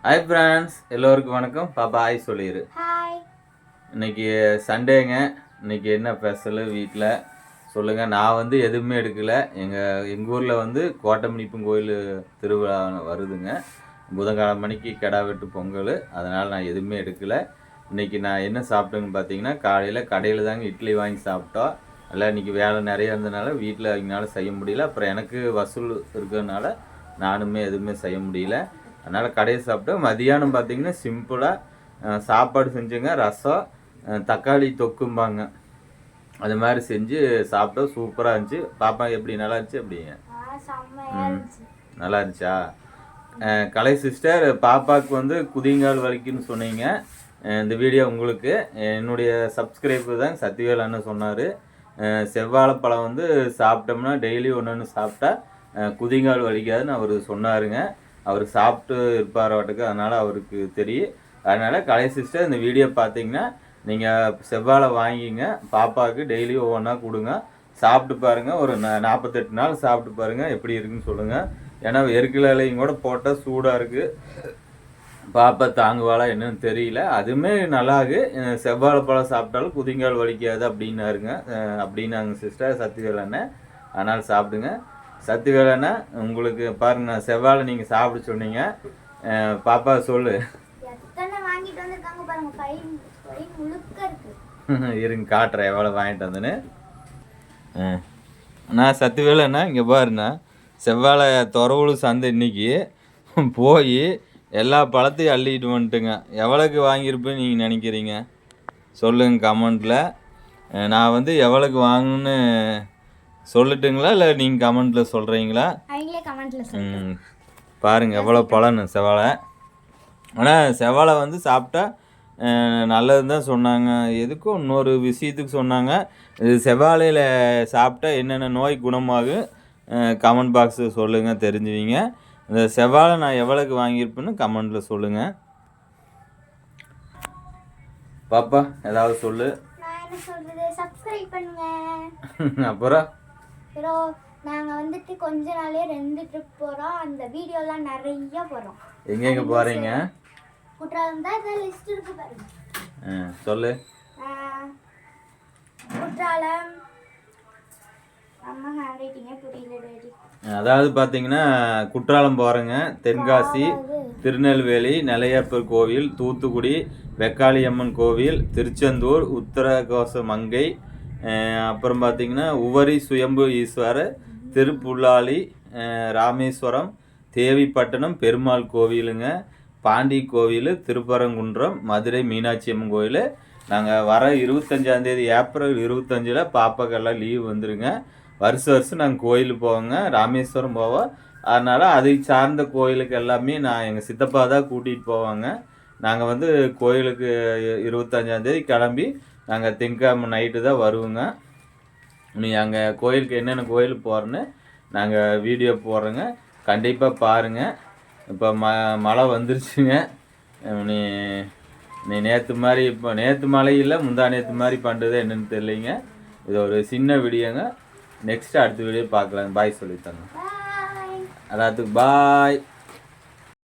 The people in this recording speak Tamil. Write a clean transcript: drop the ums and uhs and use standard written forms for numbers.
ஹாய் ஃப்ரெண்ட்ஸ், எல்லோருக்கும் வணக்கம். பாப்பா ஹாய் சொல்லிடு. ஹாய். இன்னைக்கு சண்டேங்க. இன்னைக்கு என்ன ஸ்பெஷலு வீட்டில் சொல்லுங்கள். நான் வந்து எதுவுமே எடுக்கலை. எங்கள் ஊரில் வந்து கோட்டமணிப்பன் கோயில் திருவிழா வருதுங்க. புதன்கிழமை மணிக்கு கிடா வெட்டு பொங்கல். அதனால் நான் எதுவுமே எடுக்கலை. இன்றைக்கி நான் என்ன சாப்பிட்டேன்னு பார்த்தீங்கன்னா, காலையில் கடையில் தாங்க இட்லி வாங்கி சாப்பிட்டோம். இல்லை இன்றைக்கி வேலை நிறைய இருந்ததுனால வீட்டில் அவங்களால செய்ய முடியல. அப்புறம் எனக்கு வசூல் இருக்கிறதுனால நானுமே எதுவுமே செய்ய முடியல. அதனால் கடையை சாப்பிட்டோம். மதியானம் பார்த்திங்கன்னா சிம்பிளாக சாப்பாடு செஞ்சுங்க. ரசம், தக்காளி தொக்கும்பாங்க, அது மாதிரி செஞ்சு சாப்பிட்டோம். சூப்பராக இருந்துச்சு. பாப்பா எப்படி நல்லா இருந்துச்சு? எப்படிங்க? நல்லா இருந்துச்சா? கலை சிஸ்டர், பாப்பாவுக்கு வந்து குதிங்கால் வலிக்குன்னு சொன்னீங்க. இந்த வீடியோ உங்களுக்கு என்னுடைய சப்ஸ்கிரைபர் தான் சத்திவேல் அண்ணன் சொன்னார். செவ்வாழைப்பழம் வந்து சாப்பிட்டோம்னா டெய்லி ஒன்று சாப்பிட்டா குதிங்கால் வலிக்காதுன்னு அவர் சொன்னாருங்க. அவர் சாப்பிட்டு இருப்பார் வாட்டுக்கு, அதனால் அவருக்கு தெரியும். அதனால் கலை சிஸ்டர், இந்த வீடியோ பார்த்தீங்கன்னா நீங்கள் செவ்வாழை வாங்கிங்க. பாப்பாவுக்கு டெய்லி ஒவ்வொன்றா கொடுங்க. சாப்பிட்டு பாருங்கள். ஒரு 48 நாள் சாப்பிட்டு பாருங்கள் எப்படி இருக்குன்னு சொல்லுங்கள். ஏன்னா எருக்கிலையும் கூட போட்டால் சூடாக இருக்குது. பாப்பா தாங்குவாளா என்னன்னு தெரியல. அதுவுமே நல்லாகு. செவ்வாழைப்பழம் சாப்பிட்டாலும் குதிங்கால் வலிக்காது அப்படின்னாங்க சிஸ்டர் சத்திவேல் அண்ணன். அதனால் சாப்பிடுங்க. சத்திவேலண்ணா, உங்களுக்கு பாருங்க, செவ்வாழை நீங்கள் சாப்பிட சொன்னீங்க. பாப்பா சொல்லு. இருங்க காட்டுறேன் எவ்வளோ வாங்கிட்டு வந்தேன்னு. நான் சத்திவேலண்ணா இங்கே பாருண்ணா, செவ்வாழை துறவுழு சந்தை இன்னைக்கு போய் எல்லா பழத்தையும் அள்ளிட்டு வந்துட்டுங்க. எவ்வளோக்கு வாங்கியிருப்பேன்னு நீங்கள் நினைக்கிறீங்க? சொல்லுங்க கமெண்ட்டில். நான் வந்து எவ்வளோக்கு வாங்கணுன்னு சொல்லட்டுங்களா, இல்லை நீங்கள் கமெண்ட்டில் சொல்கிறீங்களா? பாருங்கள் எவ்வளோ பழன்னு செவ்வாழை. ஆனால் செவ்வாழை வந்து சாப்பிட்டா நல்லது தான் சொன்னாங்க. எதுக்கும் இன்னொரு விஷயத்துக்கு சொன்னாங்க. இது செவ்வாழையில் சாப்பிட்டா என்னென்ன நோய் குணமாகும் கமெண்ட் பாக்ஸு சொல்லுங்கள், தெரிஞ்சுவீங்க. இந்த செவ்வாழை நான் எவ்வளோக்கு வாங்கியிருப்பேன்னு கமெண்ட்டில் சொல்லுங்கள். பாப்பா ஏதாவது சொல்லு. அப்புறம் நாங்கள் வந்துட்டு கொஞ்ச நாளே 2 ட்ரிப் போகிறோம். அந்த வீடியோலாம் நிறைய போகிறோம். எங்கெங்கே போகிறீங்க? குற்றாலம் தான். இதில் லிஸ்ட் இருக்கு பாருங்க. சொல்லு. குற்றாலம். அம்மா ஹேண்ட் ரைட்டிங்கே புரியல டேடி. அதாவது பார்த்தீங்கன்னா குற்றாலம் போகிறேங்க. தென்காசி, திருநெல்வேலி, நெல்லையப்பர் கோவில், தூத்துக்குடி, வெக்காளியம்மன் கோவில், திருச்செந்தூர், உத்தரகோச மங்கை, அப்புறம் பார்த்திங்கன்னா உவரி சுயம்பு ஈஸ்வரர், திருப்புல்லாலி, ராமேஸ்வரம், தேவிப்பட்டினம் பெருமாள் கோவிலுங்க, பாண்டி கோவில், திருப்பரங்குன்றம், மதுரை மீனாட்சி அம்மன் கோவில். நாங்கள் வர 25 ஏப்ரல் 25 பாப்பாக்கெல்லாம் லீவ் வந்துருங்க. வருஷம் நாங்கள் கோயிலுக்கு போவோங்க. ராமேஸ்வரம் போவோம். அதனால் அதை சார்ந்த கோயிலுக்கு எல்லாமே நான் எங்கள் சித்தப்பா தான் கூட்டிகிட்டு போவாங்க. நாங்கள் வந்து கோயிலுக்கு 25 கிளம்பி நாங்கள் திங்கக்கிழமை நைட்டு தான் வருவோங்க. அங்கே கோயிலுக்கு என்னென்ன கோயிலுக்கு போகிறோன்னு நாங்கள் வீடியோ போடுறோங்க. கண்டிப்பாக பாருங்கள். இப்போ மழை வந்துருச்சுங்க. நீ நேற்று மாதிரி இப்போ நேற்று மழை இல்லை, முந்தா நேற்று மாதிரி பண்ணுறது என்னென்னு தெரியலைங்க. இது ஒரு சின்ன வீடியோங்க. நெக்ஸ்ட்டு அடுத்த வீடியோ பார்க்கலாம். பாய் சொல்லித்தாங்க. எல்லாத்துக்கும் பாய்.